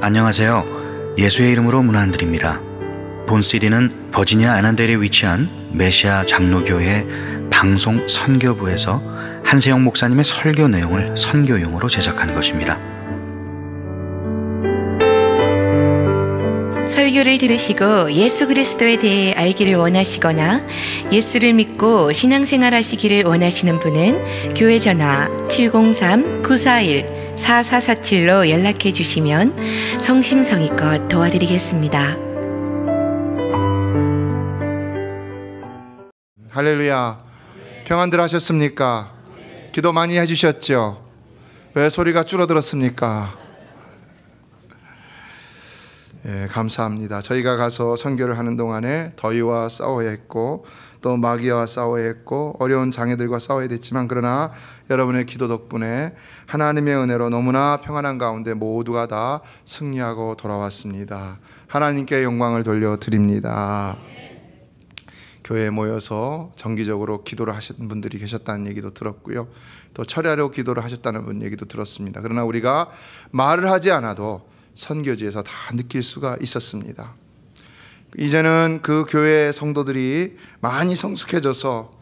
안녕하세요. 예수의 이름으로 문안 안 드립니다. 본 CD는 버지니아 애난델에 위치한 메시아 장로교회 방송 선교부에서 한세영 목사님의 설교 내용을 선교용으로 제작한 것입니다. 설교를 들으시고 예수 그리스도에 대해 알기를 원하시거나 예수를 믿고 신앙생활 하시기를 원하시는 분은 교회 전화 703-941-4447로 연락해 주시면 성심성의껏 도와드리겠습니다. 할렐루야. 평안들 하셨습니까? 기도 많이 해주셨죠? 왜 소리가 줄어들었습니까? 예, 감사합니다. 저희가 가서 선교를 하는 동안에 더위와 싸워야 했고 또 마귀와 싸워야 했고 어려운 장애들과 싸워야 됐지만, 그러나 여러분의 기도 덕분에 하나님의 은혜로 너무나 평안한 가운데 모두가 다 승리하고 돌아왔습니다. 하나님께 영광을 돌려드립니다. 교회에 모여서 정기적으로 기도를 하신 분들이 계셨다는 얘기도 들었고요, 또 철야로 기도를 하셨다는 분 얘기도 들었습니다. 그러나 우리가 말을 하지 않아도 선교지에서 다 느낄 수가 있었습니다. 이제는 그 교회 성도들이 많이 성숙해져서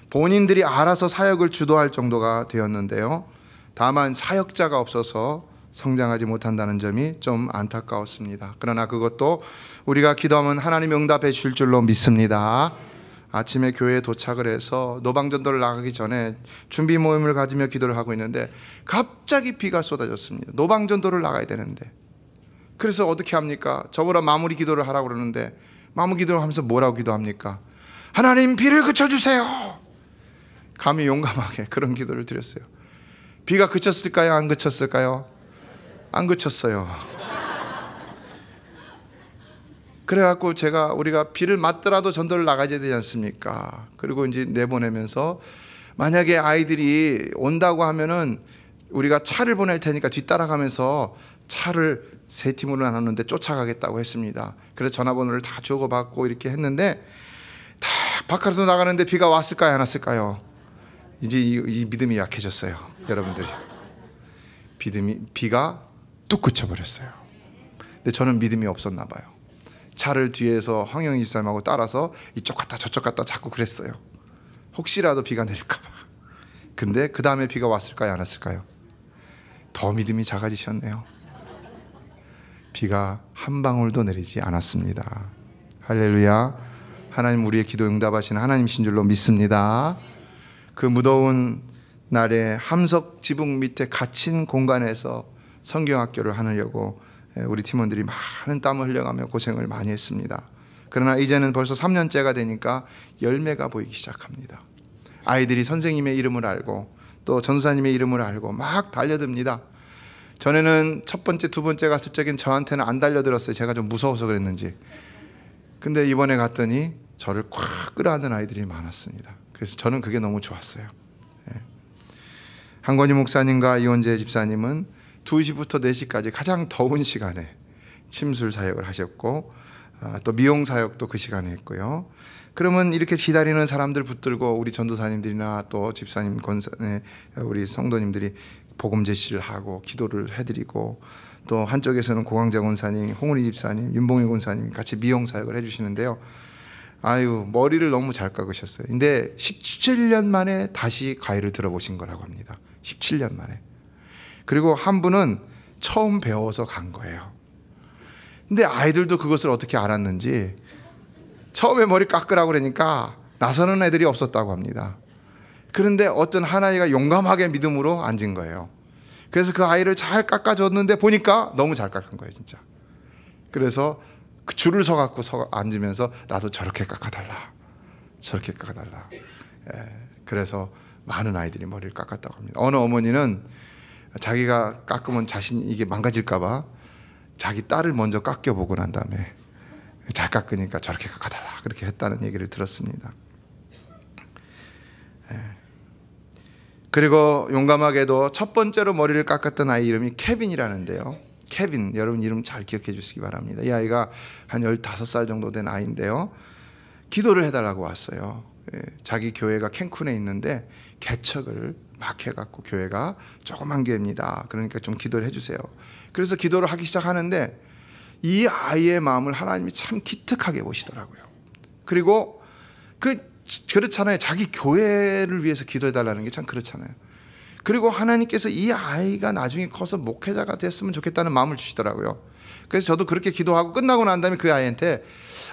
본인들이 알아서 사역을 주도할 정도가 되었는데요, 다만 사역자가 없어서 성장하지 못한다는 점이 좀 안타까웠습니다. 그러나 그것도 우리가 기도하면 하나님이 응답해 주실 줄로 믿습니다. 아침에 교회에 도착을 해서 노방전도를 나가기 전에 준비 모임을 가지며 기도를 하고 있는데 갑자기 비가 쏟아졌습니다. 노방전도를 나가야 되는데, 그래서 어떻게 합니까? 저보라 마무리 기도를 하라고 그러는데 마무리 기도를 하면서 뭐라고 기도합니까? 하나님, 비를 그쳐주세요. 감히 용감하게 그런 기도를 드렸어요. 비가 그쳤을까요? 안 그쳤을까요? 안 그쳤어요. 그래갖고 우리가 비를 맞더라도 전도를 나가야 되지 않습니까? 그리고 이제 내보내면서 만약에 아이들이 온다고 하면은 우리가 차를 보낼 테니까 뒤따라가면서 차를 세 팀으로 나눴는데 쫓아가겠다고 했습니다. 그래서 전화번호를 다 주고받고 이렇게 했는데 다 바깥으로 나가는데 비가 왔을까요? 안 왔을까요? 이제 이 믿음이 약해졌어요. 여러분들이. 비가 뚝 그쳐버렸어요. 근데 저는 믿음이 없었나 봐요. 차를 뒤에서 황영희 집사님하고 따라서 이쪽 갔다 저쪽 갔다 자꾸 그랬어요. 혹시라도 비가 내릴까 봐. 근데 그 다음에 비가 왔을까요? 안 왔을까요? 더 믿음이 작아지셨네요. 비가 한 방울도 내리지 않았습니다. 할렐루야. 하나님 우리의 기도 응답하시는 하나님이신 줄로 믿습니다. 그 무더운 날에 함석 지붕 밑에 갇힌 공간에서 성경학교를 하려고 우리 팀원들이 많은 땀을 흘려가며 고생을 많이 했습니다. 그러나 이제는 벌써 3년째가 되니까 열매가 보이기 시작합니다. 아이들이 선생님의 이름을 알고 또 전도사님의 이름을 알고 막 달려듭니다. 전에는 첫 번째, 두 번째 갔을 적엔 저한테는 안 달려들었어요. 제가 좀 무서워서 그랬는지. 근데 이번에 갔더니 저를 꽉 끌어안는 아이들이 많았습니다. 그래서 저는 그게 너무 좋았어요. 한건희 목사님과 이원재 집사님은 2시부터 4시까지 가장 더운 시간에 침술 사역을 하셨고 또 미용 사역도 그 시간에 했고요. 그러면 이렇게 기다리는 사람들 붙들고 우리 전도사님들이나 또 집사님, 우리 성도님들이 복음 제시를 하고 기도를 해드리고, 또 한쪽에서는 고광자 권사님, 홍은희 집사님, 윤봉희 권사님 같이 미용 사역을 해주시는데요. 아유, 머리를 너무 잘 깎으셨어요. 근데 17년 만에 다시 가위를 들어보신 거라고 합니다. 17년 만에. 그리고 한 분은 처음 배워서 간 거예요. 근데 아이들도 그것을 어떻게 알았는지 처음에 머리 깎으라고 그러니까 나서는 애들이 없었다고 합니다. 그런데 어떤 한 아이가 용감하게 믿음으로 앉은 거예요. 그래서 그 아이를 잘 깎아줬는데 보니까 너무 잘 깎은 거예요, 진짜. 그래서 그 줄을 서갖고 앉으면서 나도 저렇게 깎아달라, 저렇게 깎아달라. 그래서 많은 아이들이 머리를 깎았다고 합니다. 어느 어머니는 자기가 깎으면 자신이 이게 망가질까봐 자기 딸을 먼저 깎여보고 난 다음에 잘 깎으니까 저렇게 깎아달라 그렇게 했다는 얘기를 들었습니다. 그리고 용감하게도 첫 번째로 머리를 깎았던 아이 이름이 케빈이라는데요. 케빈, 여러분 이름 잘 기억해 주시기 바랍니다. 이 아이가 한 15살 정도 된 아이인데요, 기도를 해달라고 왔어요. 자기 교회가 캔쿤에 있는데 개척을 막 해갖고 교회가 조그만 교회입니다. 그러니까 좀 기도를 해주세요. 그래서 기도를 하기 시작하는데 이 아이의 마음을 하나님이 참 기특하게 보시더라고요. 그리고 그렇잖아요. 자기 교회를 위해서 기도해달라는 게 참 그렇잖아요. 그리고 하나님께서 이 아이가 나중에 커서 목회자가 됐으면 좋겠다는 마음을 주시더라고요. 그래서 저도 그렇게 기도하고 끝나고 난 다음에 그 아이한테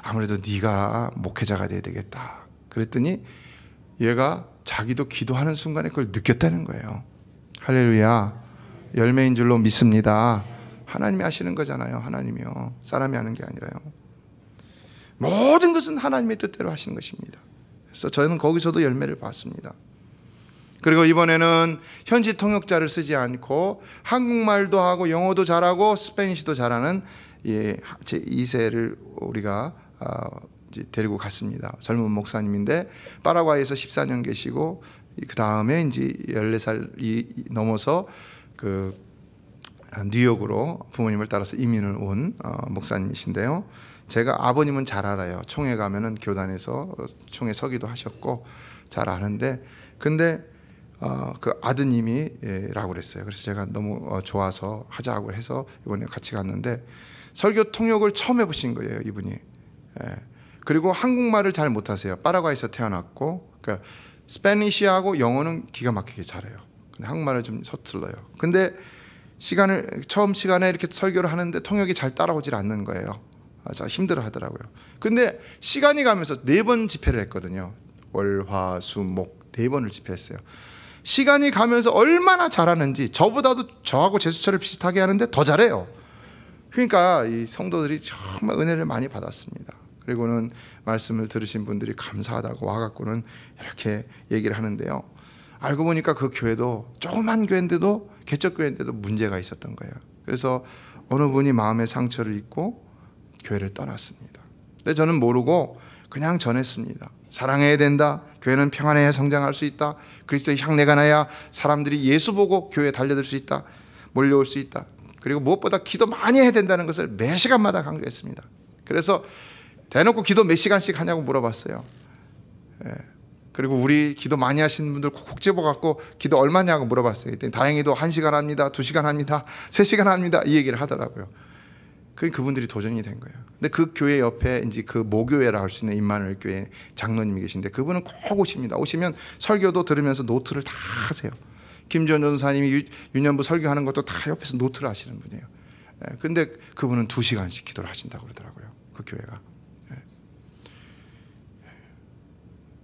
아무래도 네가 목회자가 돼야 되겠다 그랬더니 얘가 자기도 기도하는 순간에 그걸 느꼈다는 거예요. 할렐루야. 열매인 줄로 믿습니다. 하나님이 하시는 거잖아요. 하나님이요, 사람이 하는 게 아니라요. 모든 것은 하나님의 뜻대로 하시는 것입니다. 그래서 저는 거기서도 열매를 봤습니다. 그리고 이번에는 현지 통역자를 쓰지 않고 한국말도 하고 영어도 잘하고 스페니쉬도 잘하는 제 2세를 우리가 이제 데리고 갔습니다. 젊은 목사님인데 파라과이에서 14년 계시고 그 다음에 이제 14살이 넘어서 그 뉴욕으로 부모님을 따라서 이민을 온 목사님이신데요. 제가 아버님은 잘 알아요. 총회 가면은 교단에서 총회 서기도 하셨고 잘 아는데, 근데 그 아드님이라고 그랬어요. 그래서 제가 너무 좋아서 하자고 해서 이번에 같이 갔는데 설교 통역을 처음 해보신 거예요, 이분이. 그리고 한국말을 잘 못하세요. 파라과이에서 태어났고, 그러니까 스페니쉬하고 영어는 기가 막히게 잘해요. 근데 한국말을 좀 서툴러요. 근데 처음 시간에 이렇게 설교를 하는데 통역이 잘 따라오질 않는 거예요. 힘들어 하더라고요. 근데 시간이 가면서 4번 집회를 했거든요. 월, 화, 수, 목 4번을 집회했어요. 시간이 가면서 얼마나 잘하는지, 저보다도 저하고 제수처를 비슷하게 하는데 더 잘해요. 그러니까 이 성도들이 정말 은혜를 많이 받았습니다. 그리고는 말씀을 들으신 분들이 감사하다고 와갖고는 이렇게 얘기를 하는데요. 알고 보니까 그 교회도 조그만 교회인데도, 개척교회인데도 문제가 있었던 거예요. 그래서 어느 분이 마음의 상처를 입고 교회를 떠났습니다. 근데 저는 모르고 그냥 전했습니다. 사랑해야 된다. 교회는 평안해야 성장할 수 있다. 그리스도의 향내가 나야 사람들이 예수 보고 교회에 달려들 수 있다. 몰려올 수 있다. 그리고 무엇보다 기도 많이 해야 된다는 것을 매 시간마다 강조했습니다. 그래서 대놓고 기도 몇 시간씩 하냐고 물어봤어요. 그리고 우리 기도 많이 하시는 분들 콕콕 집어갖고 기도 얼마냐고 물어봤어요. 그랬더니 다행히도 1시간 합니다, 2시간 합니다, 3시간 합니다, 이 얘기를 하더라고요. 그분들이 도전이 된 거예요. 근데 그 교회 옆에 이제 그 모교회라 할 수 있는 임마누엘 교회 장로님이 계신데 그분은 꼭 오십니다. 오시면 설교도 들으면서 노트를 다 하세요. 김지원 전사님이 유년부 설교하는 것도 다 옆에서 노트를 하시는 분이에요. 근데 그분은 2시간씩 기도를 하신다고 그러더라고요. 그 교회가.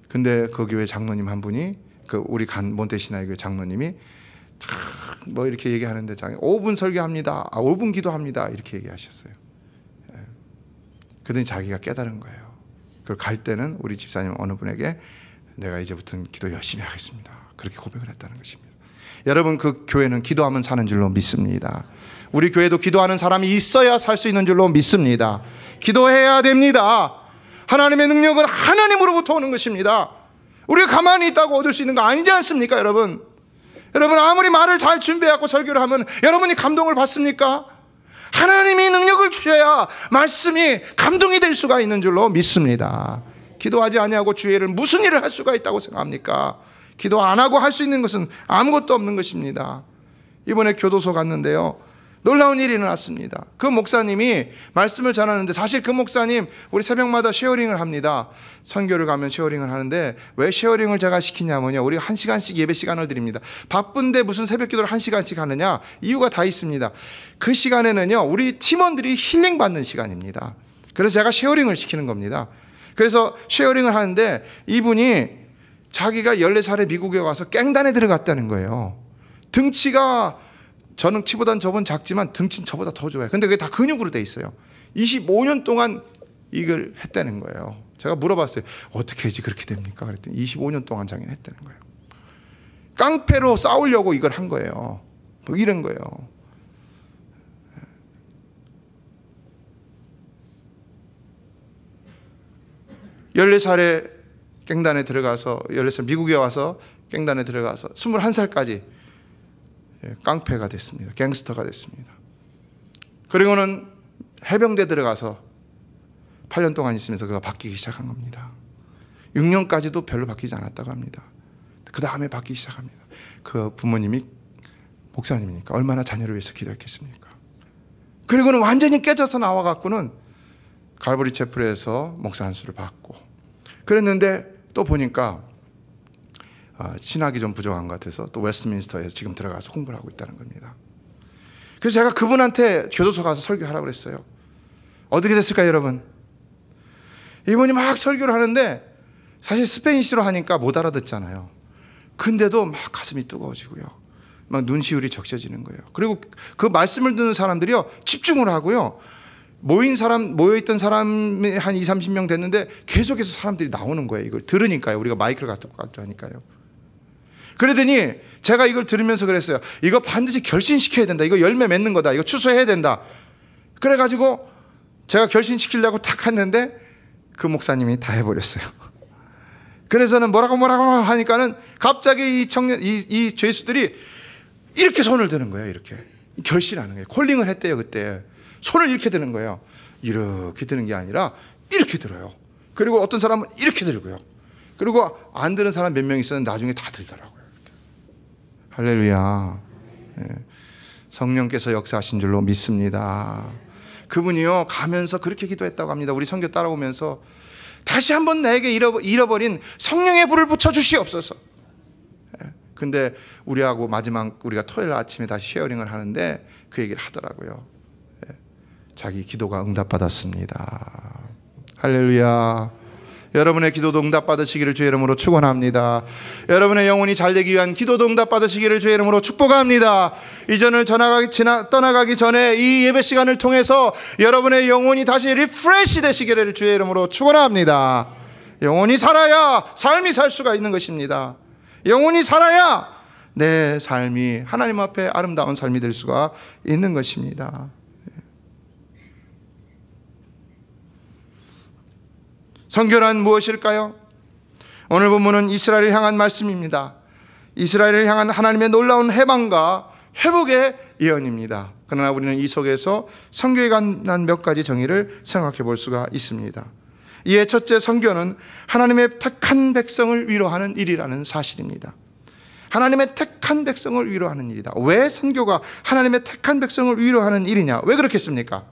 근데 그 교회 장로님 한 분이, 그 우리 몬테시나이 교회 장로님이 뭐 이렇게 얘기하는데 5분 설교합니다. 5분 기도합니다. 이렇게 얘기하셨어요. 그러더니 자기가 깨달은 거예요. 그걸 갈 때는 우리 집사님 어느 분에게 내가 이제부터는 기도 열심히 하겠습니다. 그렇게 고백을 했다는 것입니다. 여러분, 그 교회는 기도하면 사는 줄로 믿습니다. 우리 교회도 기도하는 사람이 있어야 살 수 있는 줄로 믿습니다. 기도해야 됩니다. 하나님의 능력은 하나님으로부터 오는 것입니다. 우리가 가만히 있다고 얻을 수 있는 거 아니지 않습니까, 여러분? 여러분, 아무리 말을 잘 준비하고 설교를 하면 여러분이 감동을 받습니까? 하나님이 능력을 주셔야 말씀이 감동이 될 수가 있는 줄로 믿습니다. 기도하지 아니하고 주의를 무슨 일을 할 수가 있다고 생각합니까? 기도 안 하고 할 수 있는 것은 아무것도 없는 것입니다. 이번에 교도소 갔는데요, 놀라운 일이 일어났습니다. 그 목사님이 말씀을 전하는데, 사실 그 목사님 우리 새벽마다 쉐어링을 합니다. 선교를 가면 쉐어링을 하는데, 왜 쉐어링을 제가 시키냐면요, 우리가 1시간씩 예배 시간을 드립니다. 바쁜데 무슨 새벽 기도를 1시간씩 하느냐? 이유가 다 있습니다. 그 시간에는요, 우리 팀원들이 힐링 받는 시간입니다. 그래서 제가 쉐어링을 시키는 겁니다. 그래서 쉐어링을 하는데 이분이 자기가 14살에 미국에 와서 깽단에 들어갔다는 거예요. 등치가, 저는 키보다는 저번 작지만 등치는 저보다 더 좋아요. 근데 그게 다 근육으로 돼 있어요. 25년 동안 이걸 했다는 거예요. 제가 물어봤어요. 어떻게 해야지 그렇게 됩니까? 그랬더니 25년 동안 자기는 했다는 거예요. 깡패로 싸우려고 이걸 한 거예요. 뭐 이런 거예요. 14살에 깽단에 들어가서, 14살 미국에 와서 깽단에 들어가서 21살까지 깡패가 됐습니다. 갱스터가 됐습니다. 그리고는 해병대 들어가서 8년 동안 있으면서 그가 바뀌기 시작한 겁니다. 6년까지도 별로 바뀌지 않았다고 합니다. 그 다음에 받기 시작합니다. 그 부모님이 목사님이니까 얼마나 자녀를 위해서 기도했겠습니까? 그리고는 완전히 깨져서 나와갖고는 갈보리 채플에서 목사 안수를 받고 그랬는데 또 보니까 신학이 좀 부족한 것 같아서 또 웨스트민스터에서 지금 들어가서 공부를 하고 있다는 겁니다. 그래서 제가 그분한테 교도소 가서 설교하라고 그랬어요. 어떻게 됐을까요, 여러분? 이분이 막 설교를 하는데 사실 스페인시로 하니까 못 알아듣잖아요. 근데도 막 가슴이 뜨거워지고요. 막 눈시울이 적셔지는 거예요. 그리고 그 말씀을 듣는 사람들이요, 집중을 하고요. 모여있던 사람이 한 20, 30명 됐는데 계속해서 사람들이 나오는 거예요. 이걸 들으니까요. 우리가 마이크를 갖고 하니까요. 그러더니 제가 이걸 들으면서 그랬어요. 이거 반드시 결신시켜야 된다. 이거 열매 맺는 거다. 이거 추수해야 된다. 그래가지고 제가 결신시키려고 탁 했는데 그 목사님이 다 해버렸어요. 그래서는 뭐라고 하니까는 갑자기 이 죄수들이 이렇게 손을 드는 거예요. 이렇게 결심하는 거예요. 콜링을 했대요. 그때 손을 이렇게 드는 거예요. 이렇게 드는 게 아니라 이렇게 들어요. 그리고 어떤 사람은 이렇게 들고요. 그리고 안 드는 사람 몇 명 있었는데 나중에 다 들더라고요. 이렇게. 할렐루야. 성령께서 역사하신 줄로 믿습니다. 그분이요 가면서 그렇게 기도했다고 합니다. 우리 선교 따라오면서 다시 한번 나에게 잃어버린 성령의 불을 붙여주시옵소서. 근데 우리하고 마지막 우리가 토요일 아침에 다시 쉐어링을 하는데 그 얘기를 하더라고요. 자기 기도가 응답받았습니다. 할렐루야. 여러분의 기도도 응답받으시기를 주의 이름으로 축원합니다. 여러분의 영혼이 잘되기 위한 기도도 응답받으시기를 주의 이름으로 축복합니다. 이전을 떠나가기 전에 이 예배 시간을 통해서 여러분의 영혼이 다시 리프레시 되시기를 주의 이름으로 축원합니다. 영혼이 살아야 삶이 살 수가 있는 것입니다. 영혼이 살아야 내 삶이 하나님 앞에 아름다운 삶이 될 수가 있는 것입니다. 선교란 무엇일까요? 오늘 본문은 이스라엘을 향한 말씀입니다. 이스라엘을 향한 하나님의 놀라운 해방과 회복의 예언입니다. 그러나 우리는 이 속에서 선교에 관한 몇 가지 정의를 생각해 볼 수가 있습니다. 이에 첫째, 선교는 하나님의 택한 백성을 위로하는 일이라는 사실입니다. 하나님의 택한 백성을 위로하는 일이다. 왜 선교가 하나님의 택한 백성을 위로하는 일이냐? 왜 그렇겠습니까?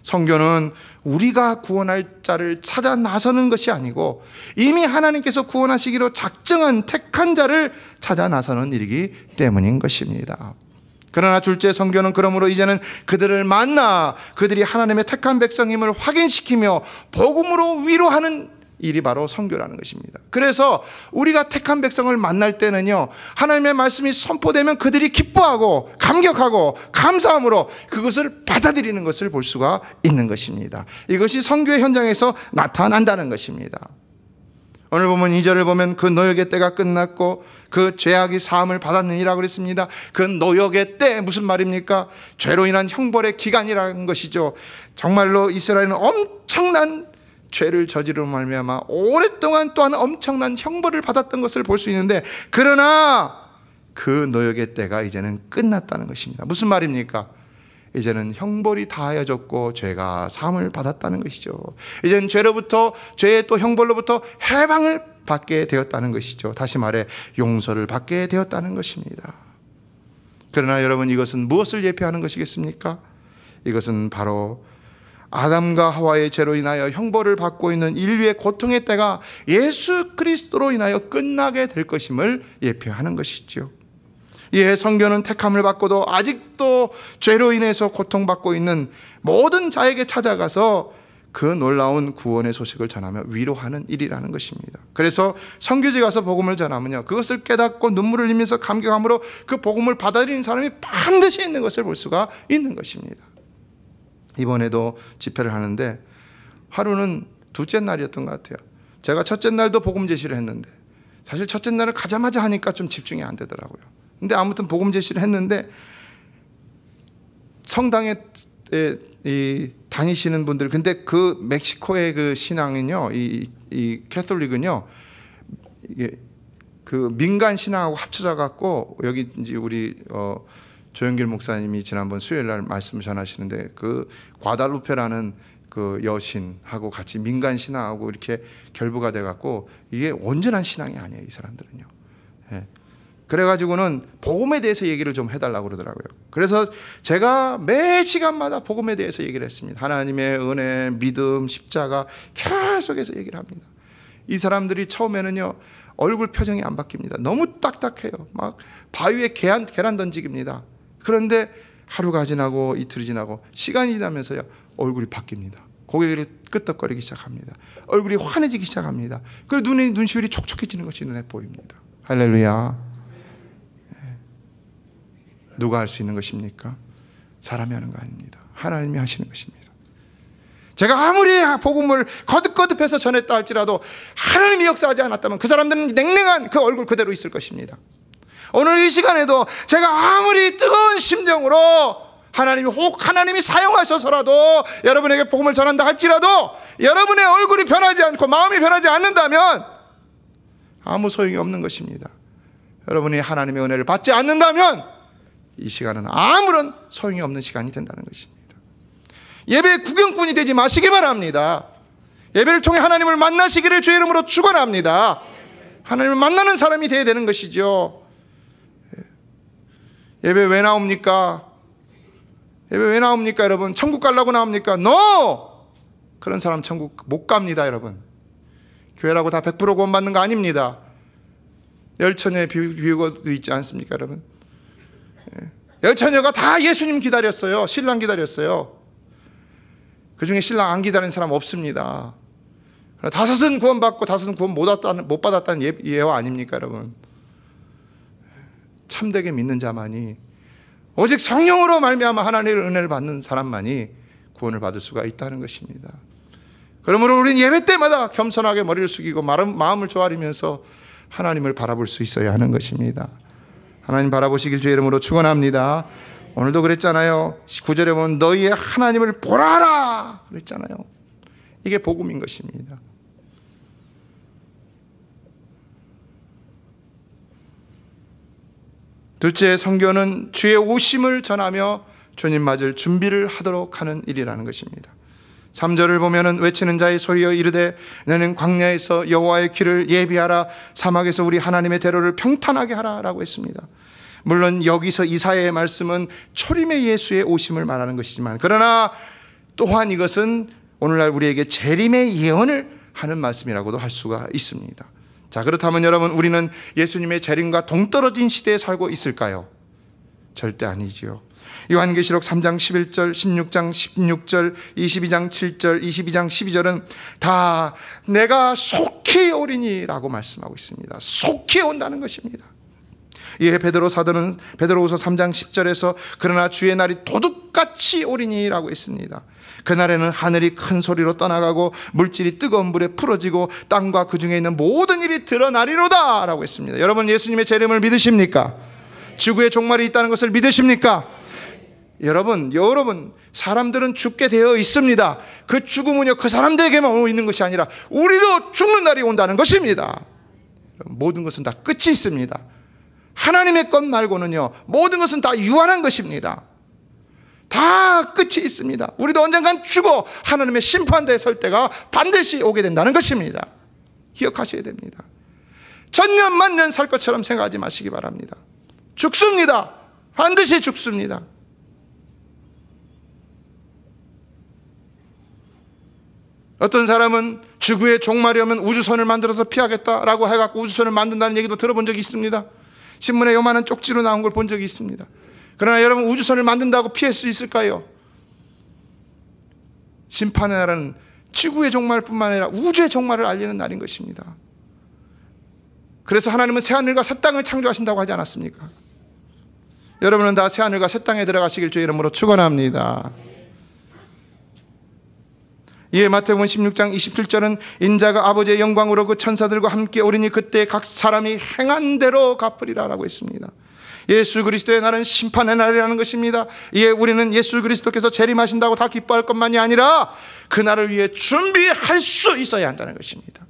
선교는 우리가 구원할 자를 찾아 나서는 것이 아니고 이미 하나님께서 구원하시기로 작정한 택한 자를 찾아 나서는 일이기 때문인 것입니다. 그러나 둘째, 선교는 그러므로 이제는 그들을 만나 그들이 하나님의 택한 백성임을 확인시키며 복음으로 위로하는 일이 바로 선교라는 것입니다. 그래서 우리가 택한 백성을 만날 때는요, 하나님의 말씀이 선포되면 그들이 기뻐하고 감격하고 감사함으로 그것을 받아들이는 것을 볼 수가 있는 것입니다. 이것이 선교의 현장에서 나타난다는 것입니다. 오늘 보면 2절을 보면 그 노역의 때가 끝났고 그 죄악이 사함을 받았느니라고 그랬습니다. 그 노역의 때 무슨 말입니까? 죄로 인한 형벌의 기간이라는 것이죠. 정말로 이스라엘은 엄청난 죄를 저지르고 말미암아 오랫동안 또한 엄청난 형벌을 받았던 것을 볼 수 있는데, 그러나 그 노역의 때가 이제는 끝났다는 것입니다. 무슨 말입니까? 이제는 형벌이 다하여졌고 죄가 사함을 받았다는 것이죠. 이제는 죄의 또 형벌로부터 해방을 받게 되었다는 것이죠. 다시 말해 용서를 받게 되었다는 것입니다. 그러나 여러분, 이것은 무엇을 예표하는 것이겠습니까? 이것은 바로 아담과 하와의 죄로 인하여 형벌을 받고 있는 인류의 고통의 때가 예수 그리스도로 인하여 끝나게 될 것임을 예표하는 것이죠. 이에 선교는 택함을 받고도 아직도 죄로 인해서 고통받고 있는 모든 자에게 찾아가서 그 놀라운 구원의 소식을 전하며 위로하는 일이라는 것입니다. 그래서 선교지 가서 복음을 전하면요, 그것을 깨닫고 눈물을 흘리면서 감격함으로 그 복음을 받아들이는 사람이 반드시 있는 것을 볼 수가 있는 것입니다. 이번에도 집회를 하는데 하루는 둘째 날이었던 것 같아요. 제가 첫째 날도 복음 제시를 했는데 사실 첫째 날을 가자마자 하니까 좀 집중이 안 되더라고요. 근데 아무튼 복음 제시를 했는데 성당에 다니시는 분들, 근데 그 멕시코의 그 신앙은요, 이 캐톨릭은요, 이게 그 민간 신앙하고 합쳐져 갖고, 여기 이제 우리 조영길 목사님이 지난번 수요일 날 말씀을 전하시는데 그 과달루페라는 그 여신하고 같이 민간 신앙하고 이렇게 결부가 돼 갖고 이게 온전한 신앙이 아니에요, 이 사람들은요. 그래가지고는 복음에 대해서 얘기를 좀 해달라고 그러더라고요. 그래서 제가 매 시간마다 복음에 대해서 얘기를 했습니다. 하나님의 은혜, 믿음, 십자가 계속해서 얘기를 합니다. 이 사람들이 처음에는요, 얼굴 표정이 안 바뀝니다. 너무 딱딱해요. 막 바위에 계란 던지기입니다. 그런데 하루가 지나고 이틀이 지나고 시간이 지나면서요, 얼굴이 바뀝니다. 고개를 끄덕거리기 시작합니다. 얼굴이 환해지기 시작합니다. 그리고 눈시울이 촉촉해지는 것이 눈에 보입니다. 할렐루야. 누가 할 수 있는 것입니까? 사람이 하는 거 아닙니다. 하나님이 하시는 것입니다. 제가 아무리 복음을 거듭거듭해서 전했다 할지라도 하나님이 역사하지 않았다면 그 사람들은 냉랭한 그 얼굴 그대로 있을 것입니다. 오늘 이 시간에도 제가 아무리 뜨거운 심정으로 하나님이 사용하셔서라도 여러분에게 복음을 전한다 할지라도 여러분의 얼굴이 변하지 않고 마음이 변하지 않는다면 아무 소용이 없는 것입니다. 여러분이 하나님의 은혜를 받지 않는다면 이 시간은 아무런 소용이 없는 시간이 된다는 것입니다. 예배 구경꾼이 되지 마시기 바랍니다. 예배를 통해 하나님을 만나시기를 주의 이름으로 축원합니다. 하나님을 만나는 사람이 되어야 되는 것이죠. 예배 왜 나옵니까? 예배 왜 나옵니까 여러분? 천국 가려고 나옵니까? No! 그런 사람 천국 못 갑니다 여러분. 교회라고 다 100% 구원받는 거 아닙니다. 열처녀의 비유가 있지 않습니까 여러분? 열처녀가 다 예수님 기다렸어요. 신랑 기다렸어요. 그 중에 신랑 안 기다린 사람 없습니다. 다섯은 구원받고 다섯은 구원 못 받았다는 예화 아닙니까 여러분? 참되게 믿는 자만이, 오직 성령으로 말미암아 하나님의 은혜를 받는 사람만이 구원을 받을 수가 있다는 것입니다. 그러므로 우리는 예배 때마다 겸손하게 머리를 숙이고 마음을 조아리면서 하나님을 바라볼 수 있어야 하는 것입니다. 하나님 바라보시길 주의 이름으로 축원합니다. 오늘도 그랬잖아요. 9절에 보면 너희의 하나님을 보라라 그랬잖아요. 이게 복음인 것입니다. 둘째, 선교는 주의 오심을 전하며 주님 맞을 준비를 하도록 하는 일이라는 것입니다. 3절을 보면은 외치는 자의 소리여 이르되 너는 광야에서 여호와의 길을 예비하라, 사막에서 우리 하나님의 대로를 평탄하게 하라라고 했습니다. 물론 여기서 이사야의 말씀은 초림의 예수의 오심을 말하는 것이지만, 그러나 또한 이것은 오늘날 우리에게 재림의 예언을 하는 말씀이라고도 할 수가 있습니다. 자, 그렇다면 여러분, 우리는 예수님의 재림과 동떨어진 시대에 살고 있을까요? 절대 아니지요. 요한계시록 3장 11절, 16장 16절, 22장 7절, 22장 12절은 다 내가 속히 오리니라고 말씀하고 있습니다. 속히 온다는 것입니다. 이에 베드로 사도는 베드로후서 3장 10절에서 그러나 주의 날이 도둑같이 오리니라고 했습니다. 그날에는 하늘이 큰 소리로 떠나가고 물질이 뜨거운 물에 풀어지고 땅과 그 중에 있는 모든 일이 드러나리로다 라고 했습니다. 여러분, 예수님의 재림을 믿으십니까? 지구의 종말이 있다는 것을 믿으십니까? 여러분, 사람들은 죽게 되어 있습니다. 그 죽음은요, 그 사람들에게만 있는 것이 아니라 우리도 죽는 날이 온다는 것입니다. 모든 것은 다 끝이 있습니다. 하나님의 것 말고는요, 모든 것은 다 유한한 것입니다. 다 끝이 있습니다. 우리도 언젠간 죽어 하나님의 심판대에 설 때가 반드시 오게 된다는 것입니다. 기억하셔야 됩니다. 천년 만년 살 것처럼 생각하지 마시기 바랍니다. 죽습니다. 반드시 죽습니다. 어떤 사람은 지구의 종말이 오면 우주선을 만들어서 피하겠다라고 해갖고 우주선을 만든다는 얘기도 들어본 적이 있습니다. 신문에 요만한 쪽지로 나온 걸 본 적이 있습니다. 그러나 여러분, 우주선을 만든다고 피할 수 있을까요? 심판의 날은 지구의 종말뿐만 아니라 우주의 종말을 알리는 날인 것입니다. 그래서 하나님은 새하늘과 새 땅을 창조하신다고 하지 않았습니까? 여러분은 다 새하늘과 새 땅에 들어가시길 주의 이름으로 축원합니다. 이에 마태복음 16장 27절은 인자가 아버지의 영광으로 그 천사들과 함께 오리니 그때 각 사람이 행한 대로 갚으리라 라고 했습니다. 예수 그리스도의 날은 심판의 날이라는 것입니다. 이에 우리는 예수 그리스도께서 재림하신다고 다 기뻐할 것만이 아니라 그 날을 위해 준비할 수 있어야 한다는 것입니다.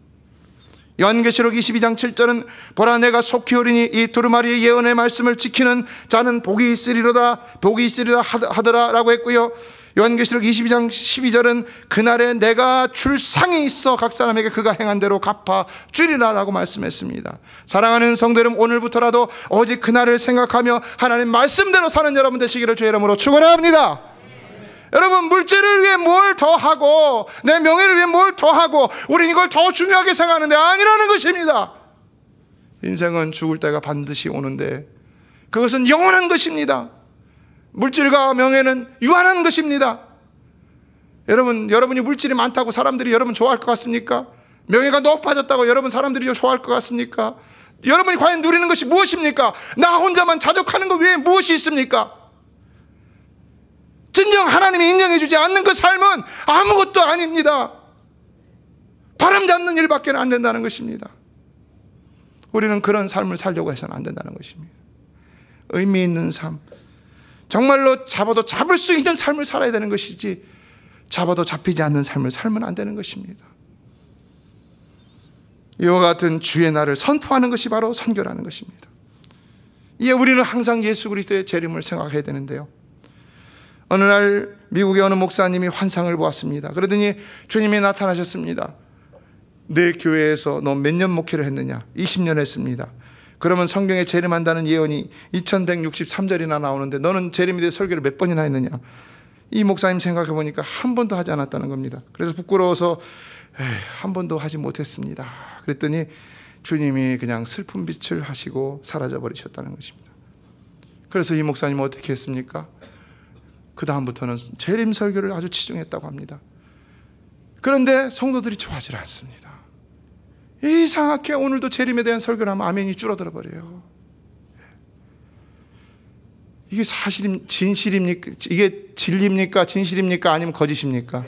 요한계시록 22장 7절은 보라 내가 속히 오리니 이 두루마리의 예언의 말씀을 지키는 자는 복이 있으리로다 복이 있으리라 하더라라고 했고요. 요한계시록 22장 12절은 그날에 내가 줄 상이 있어 각 사람에게 그가 행한 대로 갚아 주리라라고 말씀했습니다. 사랑하는 성도 여러분, 오늘부터라도 오직 그날을 생각하며 하나님 말씀대로 사는 여러분 되시기를 주의 이름으로 축원합니다. 여러분, 물질을 위해 뭘 더하고 내 명예를 위해 뭘 더하고 우리는 이걸 더 중요하게 생각하는데 아니라는 것입니다. 인생은 죽을 때가 반드시 오는데 그것은 영원한 것입니다. 물질과 명예는 유한한 것입니다. 여러분이 물질이 많다고 사람들이 여러분 좋아할 것 같습니까? 명예가 높아졌다고 여러분 사람들이 좋아할 것 같습니까? 여러분이 과연 누리는 것이 무엇입니까? 나 혼자만 자족하는 것 외에 무엇이 있습니까? 진정 하나님이 인정해 주지 않는 그 삶은 아무것도 아닙니다. 바람 잡는 일밖에 안 된다는 것입니다. 우리는 그런 삶을 살려고 해서는 안 된다는 것입니다. 의미 있는 삶, 정말로 잡아도 잡을 수 있는 삶을 살아야 되는 것이지 잡아도 잡히지 않는 삶을 살면 안 되는 것입니다. 이와 같은 주의 날을 선포하는 것이 바로 선교라는 것입니다. 이에 우리는 항상 예수 그리스도의 재림을 생각해야 되는데요, 어느 날 미국의 어느 목사님이 환상을 보았습니다. 그러더니 주님이 나타나셨습니다. 내 교회에서 너 몇 년 목회를 했느냐? 20년 했습니다. 그러면 성경에 재림한다는 예언이 2163절이나 나오는데 너는 재림에 대해 설교를 몇 번이나 했느냐? 이 목사님 생각해 보니까 한 번도 하지 않았다는 겁니다. 그래서 부끄러워서 한 번도 하지 못했습니다. 그랬더니 주님이 그냥 슬픈 빛을 하시고 사라져 버리셨다는 것입니다. 그래서 이 목사님은 어떻게 했습니까? 그 다음부터는 재림 설교를 아주 치중했다고 합니다. 그런데 성도들이 좋아하지 않습니다. 이상하게 오늘도 재림에 대한 설교를 하면 아멘이 줄어들어 버려요. 이게 진실입니까? 이게 진리입니까? 진실입니까? 아니면 거짓입니까?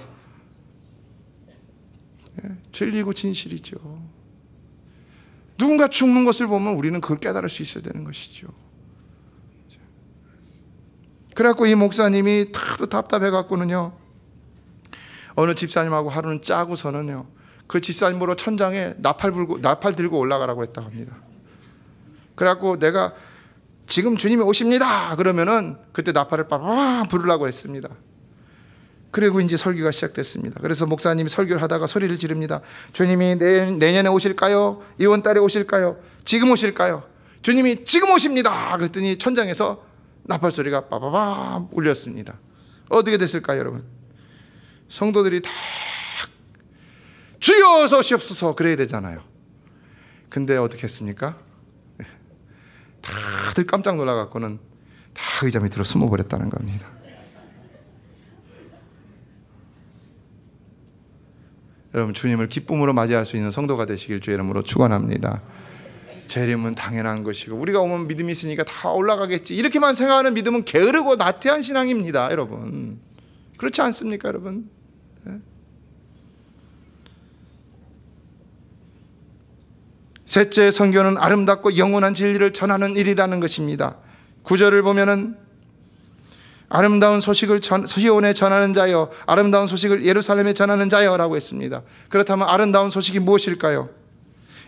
진리고 진실이죠. 누군가 죽는 것을 보면 우리는 그걸 깨달을 수 있어야 되는 것이죠. 그래갖고 이 목사님이 다도 답답해갖고는요, 어느 집사님하고 하루는 짜고서는요, 그 집사님 보러 천장에 나팔 들고 올라가라고 했다고 합니다. 그래갖고 내가 지금 주님이 오십니다 그러면은 그때 나팔을 빠바바 부르려고 했습니다. 그리고 이제 설교가 시작됐습니다. 그래서 목사님이 설교를 하다가 소리를 지릅니다. 주님이 내년에 오실까요? 이번 달에 오실까요? 지금 오실까요? 주님이 지금 오십니다. 그랬더니 천장에서 나팔 소리가 빠바바 울렸습니다. 어떻게 됐을까요, 여러분? 성도들이 다 주여 어서 오시옵소서 그래야 되잖아요. 근데 어떻게 했습니까? 다들 깜짝 놀라갖고는 다 의자 밑으로 숨어버렸다는 겁니다. 여러분, 주님을 기쁨으로 맞이할 수 있는 성도가 되시길 주의 이름으로 축원합니다. 재림은 당연한 것이고 우리가 오면 믿음이 있으니까 다 올라가겠지, 이렇게만 생각하는 믿음은 게으르고 나태한 신앙입니다. 여러분, 그렇지 않습니까? 여러분, 셋째, 선교는 아름답고 영원한 진리를 전하는 일이라는 것입니다. 9절을 보면은 아름다운 소식을 시온에 전하는 자여, 아름다운 소식을 예루살렘에 전하는 자여라고 했습니다. 그렇다면 아름다운 소식이 무엇일까요?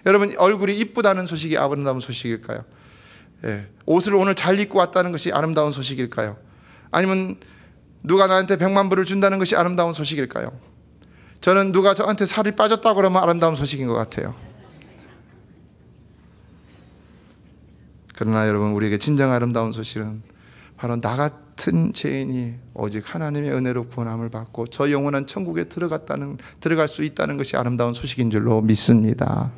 여러분, 얼굴이 이쁘다는 소식이 아름다운 소식일까요? 옷을 오늘 잘 입고 왔다는 것이 아름다운 소식일까요? 아니면 누가 나한테 100만 불을 준다는 것이 아름다운 소식일까요? 저는 누가 저한테 살이 빠졌다고 그러면 아름다운 소식인 것 같아요. 그러나 여러분, 우리에게 진정 아름다운 소식은 바로 나 같은 죄인이 오직 하나님의 은혜로 구원함을 받고 저 영원한 천국에 들어갈 수 있다는 것이 아름다운 소식인 줄로 믿습니다.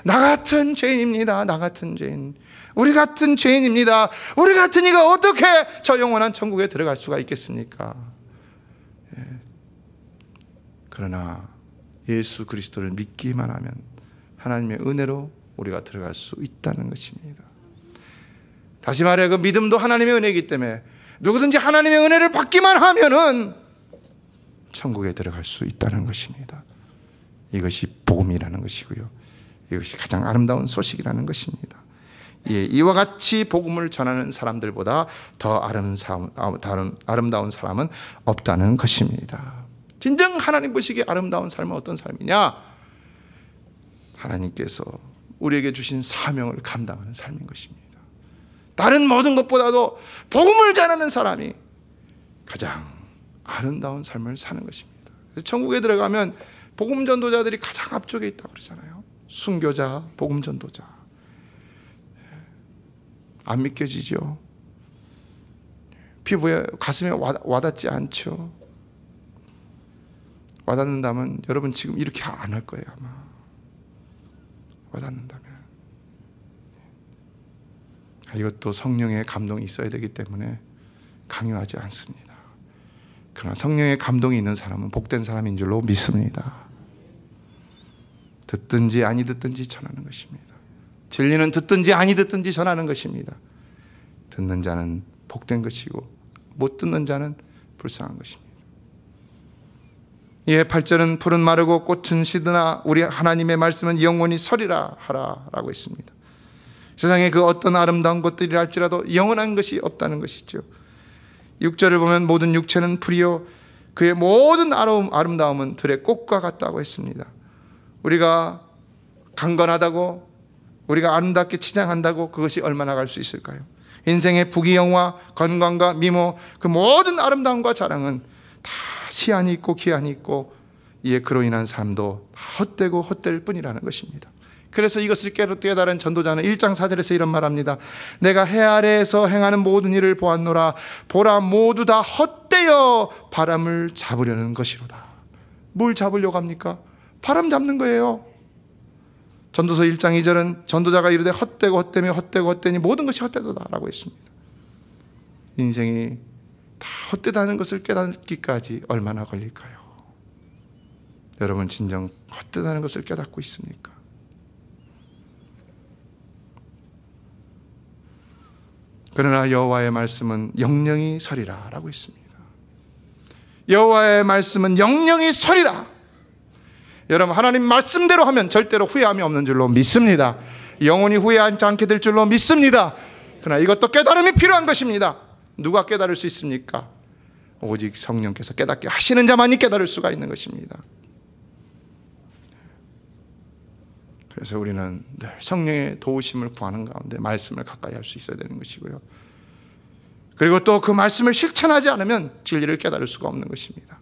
나 같은 죄인입니다. 나 같은 죄인, 우리 같은 죄인입니다. 우리 같은 이가 어떻게 저 영원한 천국에 들어갈 수가 있겠습니까? 그러나 예수 그리스도를 믿기만 하면 하나님의 은혜로 우리가 들어갈 수 있다는 것입니다. 다시 말해, 그 믿음도 하나님의 은혜이기 때문에 누구든지 하나님의 은혜를 받기만 하면은 천국에 들어갈 수 있다는 것입니다. 이것이 복음이라는 것이고요, 이것이 가장 아름다운 소식이라는 것입니다. 이와 같이 복음을 전하는 사람들보다 더 아름다운 사람은 없다는 것입니다. 진정 하나님 보시기에 아름다운 삶은 어떤 삶이냐? 하나님께서 우리에게 주신 사명을 감당하는 삶인 것입니다. 다른 모든 것보다도 복음을 전하는 사람이 가장 아름다운 삶을 사는 것입니다. 천국에 들어가면 복음 전도자들이 가장 앞쪽에 있다고 그러잖아요. 순교자, 복음 전도자. 안 믿겨지죠? 피부에, 가슴에 와닿지 않죠? 와닿는다면 여러분 지금 이렇게 안 할 거예요, 아마. 와닿는다면. 이것도 성령의 감동이 있어야 되기 때문에 강요하지 않습니다. 그러나 성령의 감동이 있는 사람은 복된 사람인 줄로 믿습니다. 듣든지 아니 듣든지 전하는 것입니다. 진리는 듣든지 아니 듣든지 전하는 것입니다. 듣는 자는 복된 것이고 못 듣는 자는 불쌍한 것입니다. 예, 8절은 풀은 마르고 꽃은 시드나 우리 하나님의 말씀은 영원히 서리라 하라라고 했습니다. 세상에 그 어떤 아름다운 것들이라 할지라도 영원한 것이 없다는 것이죠. 6절을 보면 모든 육체는 풀이요 그의 모든 아름다움은 들의 꽃과 같다고 했습니다. 우리가 강건하다고, 우리가 아름답게 치장한다고 그것이 얼마나 갈 수 있을까요? 인생의 부귀영화, 건강과 미모, 그 모든 아름다움과 자랑은 다 시한이 있고 기한이 있고, 이에 그로 인한 삶도 다 헛되고 헛될 뿐이라는 것입니다. 그래서 이것을 깨달은 전도자는 1장 4절에서 이런 말합니다. 내가 해 아래에서 행하는 모든 일을 보았노라. 보라, 모두 다 헛되어 바람을 잡으려는 것이로다. 뭘 잡으려고 합니까? 바람 잡는 거예요. 전도서 1장 2절은 전도자가 이르되 헛되고 헛되며 헛되고 헛되니 모든 것이 헛되도다 라고 했습니다. 인생이 다 헛되다는 것을 깨닫기까지 얼마나 걸릴까요? 여러분 진정 헛되다는 것을 깨닫고 있습니까? 그러나 여호와의 말씀은 영영이 서리라 라고 했습니다. 여호와의 말씀은 영영이 서리라. 여러분 하나님 말씀대로 하면 절대로 후회함이 없는 줄로 믿습니다. 영원히 후회하지 않게 될 줄로 믿습니다. 그러나 이것도 깨달음이 필요한 것입니다. 누가 깨달을 수 있습니까? 오직 성령께서 깨닫게 하시는 자만이 깨달을 수가 있는 것입니다. 그래서 우리는 늘 성령의 도우심을 구하는 가운데 말씀을 가까이 할 수 있어야 되는 것이고요. 그리고 또 그 말씀을 실천하지 않으면 진리를 깨달을 수가 없는 것입니다.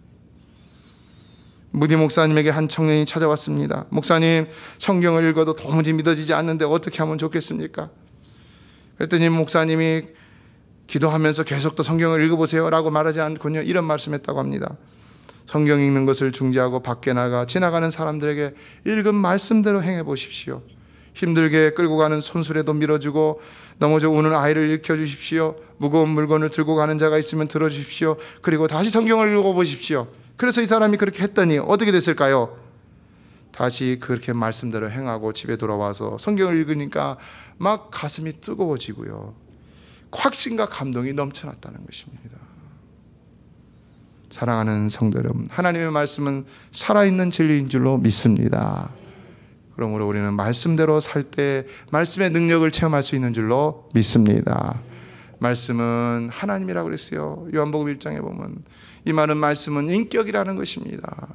무디 목사님에게 한 청년이 찾아왔습니다. 목사님, 성경을 읽어도 도무지 믿어지지 않는데 어떻게 하면 좋겠습니까? 그랬더니 목사님이 기도하면서 계속 또 성경을 읽어보세요 라고 말하지 않고요, 이런 말씀했다고 합니다. 성경 읽는 것을 중지하고 밖에 나가 지나가는 사람들에게 읽은 말씀대로 행해 보십시오. 힘들게 끌고 가는 손수레도 밀어주고 넘어져 우는 아이를 일으켜 주십시오. 무거운 물건을 들고 가는 자가 있으면 들어주십시오. 그리고 다시 성경을 읽어보십시오. 그래서 이 사람이 그렇게 했더니 어떻게 됐을까요? 다시 그렇게 말씀대로 행하고 집에 돌아와서 성경을 읽으니까 막 가슴이 뜨거워지고요, 확신과 감동이 넘쳐났다는 것입니다. 사랑하는 성도 여러분, 하나님의 말씀은 살아있는 진리인 줄로 믿습니다. 그러므로 우리는 말씀대로 살 때 말씀의 능력을 체험할 수 있는 줄로 믿습니다. 말씀은 하나님이라고 그랬어요. 요한복음 1장에 보면 이 많은 말씀은 인격이라는 것입니다.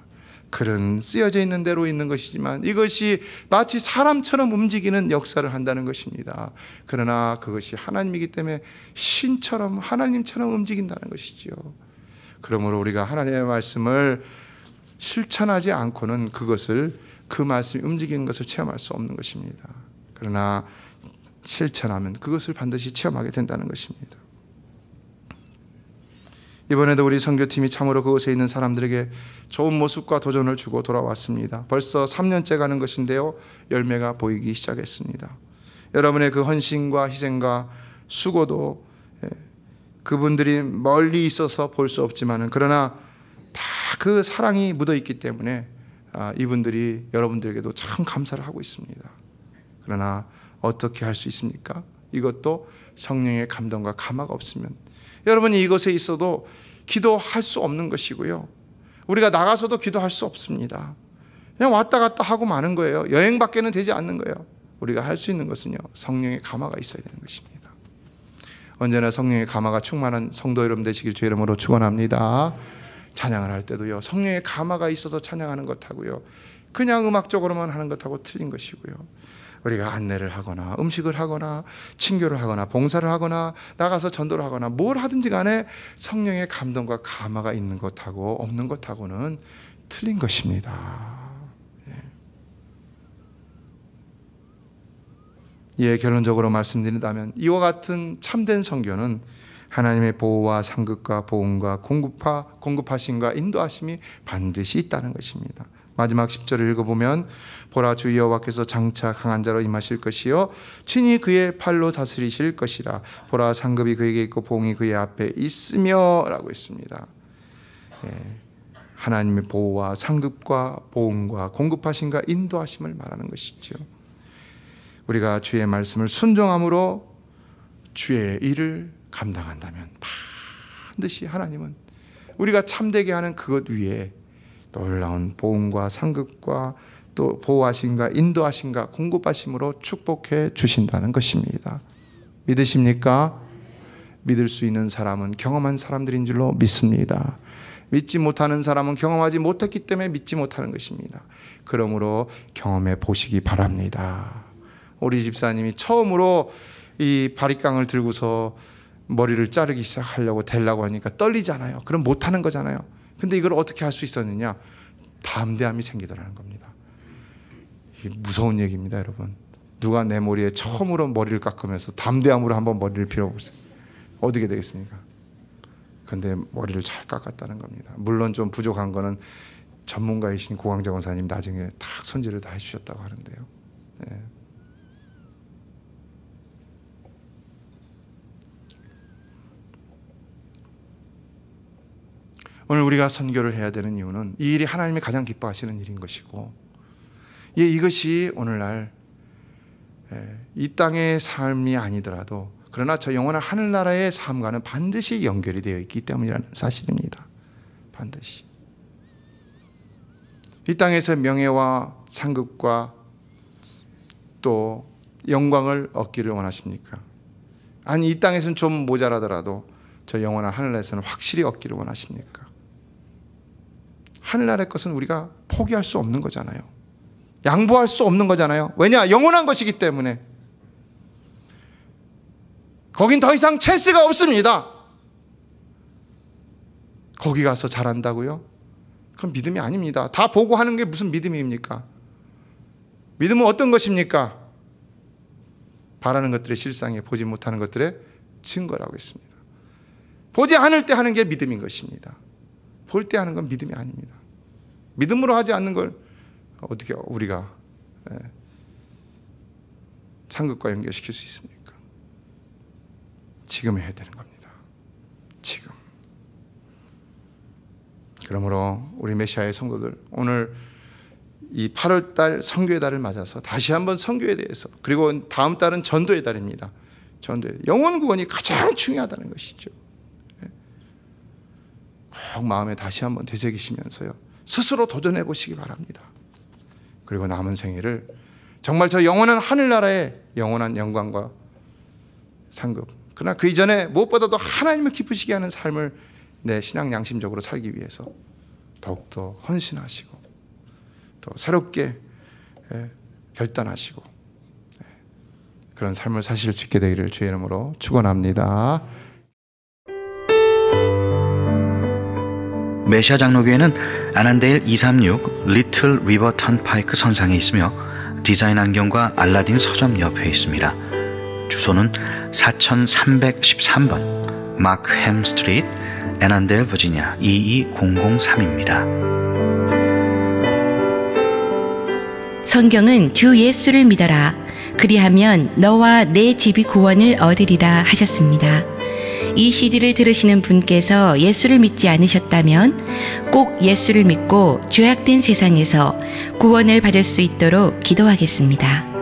글은 쓰여져 있는 대로 있는 것이지만 이것이 마치 사람처럼 움직이는 역사를 한다는 것입니다. 그러나 그것이 하나님이기 때문에 신처럼 하나님처럼 움직인다는 것이죠. 그러므로 우리가 하나님의 말씀을 실천하지 않고는 그 말씀이 움직이는 것을 체험할 수 없는 것입니다. 그러나 실천하면 그것을 반드시 체험하게 된다는 것입니다. 이번에도 우리 선교팀이 참으로 그곳에 있는 사람들에게 좋은 모습과 도전을 주고 돌아왔습니다. 벌써 3년째 가는 것인데요, 열매가 보이기 시작했습니다. 여러분의 그 헌신과 희생과 수고도 그분들이 멀리 있어서 볼 수 없지만 그러나 다 그 사랑이 묻어있기 때문에 이분들이 여러분들에게도 참 감사를 하고 있습니다. 그러나 어떻게 할 수 있습니까? 이것도 성령의 감동과 감화가 없으면 여러분이 이곳에 있어도 기도할 수 없는 것이고요, 우리가 나가서도 기도할 수 없습니다. 그냥 왔다 갔다 하고 마는 거예요. 여행밖에는 되지 않는 거예요. 우리가 할 수 있는 것은요, 성령의 감화가 있어야 되는 것입니다. 언제나 성령의 감화가 충만한 성도 여러분 되시길 주의 이름으로 축원합니다. 찬양을 할 때도요, 성령의 감화가 있어서 찬양하는 것하고요, 그냥 음악적으로만 하는 것하고 틀린 것이고요. 우리가 안내를 하거나 음식을 하거나 친교를 하거나 봉사를 하거나 나가서 전도를 하거나 뭘 하든지 간에 성령의 감동과 감화가 있는 것하고 없는 것하고는 틀린 것입니다. 예, 결론적으로 말씀드린다면 이와 같은 참된 선교는 하나님의 보호와 상급과 보응과 공급하심과 인도하심이 반드시 있다는 것입니다. 마지막 10절을 읽어보면 보라 주 여호와께서 장차 강한 자로 임하실 것이요 친히 그의 팔로 다스리실 것이라. 보라 상급이 그에게 있고 보응이 그의 앞에 있으며 라고 했습니다. 하나님의 보호와 상급과 보응과 공급하심과 인도하심을 말하는 것이죠. 우리가 주의 말씀을 순종함으로 주의 일을 감당한다면 반드시 하나님은 우리가 참되게 하는 그것 위에 놀라운 보응과 상급과 또 보호하심과 인도하심과 공급하심으로 축복해 주신다는 것입니다. 믿으십니까? 믿을 수 있는 사람은 경험한 사람들인 줄로 믿습니다. 믿지 못하는 사람은 경험하지 못했기 때문에 믿지 못하는 것입니다. 그러므로 경험해 보시기 바랍니다. 우리 집사님이 처음으로 이 바리깡을 들고서 머리를 자르기 시작하려고 대려고 하니까 떨리잖아요. 그럼 못하는 거잖아요. 근데 이걸 어떻게 할 수 있었느냐? 담대함이 생기더라는 겁니다. 이게 무서운 얘기입니다, 여러분. 누가 내 머리에 처음으로 머리를 깎으면서 담대함으로 한번 머리를 빌어보세요. 어떻게 되겠습니까? 근데 머리를 잘 깎았다는 겁니다. 물론 좀 부족한 거는 전문가이신 고광자 권사님 나중에 딱 손질을 다 해주셨다고 하는데요. 네. 오늘 우리가 선교를 해야 되는 이유는 이 일이 하나님이 가장 기뻐하시는 일인 것이고, 이것이 오늘날 이 땅의 삶이 아니더라도 그러나 저 영원한 하늘나라의 삶과는 반드시 연결이 되어 있기 때문이라는 사실입니다. 반드시. 이 땅에서 명예와 상급과 또 영광을 얻기를 원하십니까? 아니, 이 땅에서는 좀 모자라더라도 저 영원한 하늘나라에서는 확실히 얻기를 원하십니까? 하늘나라의 것은 우리가 포기할 수 없는 거잖아요. 양보할 수 없는 거잖아요. 왜냐? 영원한 것이기 때문에. 거긴 더 이상 찬스가 없습니다. 거기 가서 잘한다고요? 그건 믿음이 아닙니다. 다 보고 하는 게 무슨 믿음입니까? 믿음은 어떤 것입니까? 바라는 것들의 실상에 보지 못하는 것들의 증거라고 했습니다. 보지 않을 때 하는 게 믿음인 것입니다. 볼 때 하는 건 믿음이 아닙니다. 믿음으로 하지 않는 걸 어떻게 우리가 상급과 연결시킬 수 있습니까? 지금 해야 되는 겁니다. 지금. 그러므로 우리 메시아의 성도들, 오늘 이 8월 달 선교의 달을 맞아서 다시 한번 선교에 대해서, 그리고 다음 달은 전도의 달입니다. 전도의 영혼 구원이 가장 중요하다는 것이죠. 꼭 마음에 다시 한번 되새기시면서요, 스스로 도전해 보시기 바랍니다. 그리고 남은 생애를 정말 저 영원한 하늘나라의 영원한 영광과 상급, 그러나 그 이전에 무엇보다도 하나님을 기쁘시게 하는 삶을 내 신앙 양심적으로 살기 위해서 더욱더 헌신하시고 또 새롭게 결단하시고 그런 삶을 사실 수 있게 되기를 주의 이름으로 축원합니다. 메시아 장로교회는 아난데일 236 리틀 리버 턴파이크 선상에 있으며 디자인 안경과 알라딘 서점 옆에 있습니다. 주소는 4313번 마크햄 스트리트, 애난데일 버지니아 22003입니다. 성경은 주 예수를 믿어라. 그리하면 너와 내 집이 구원을 얻으리라 하셨습니다. 이 CD를 들으시는 분께서 예수를 믿지 않으셨다면 꼭 예수를 믿고 죄악된 세상에서 구원을 받을 수 있도록 기도하겠습니다.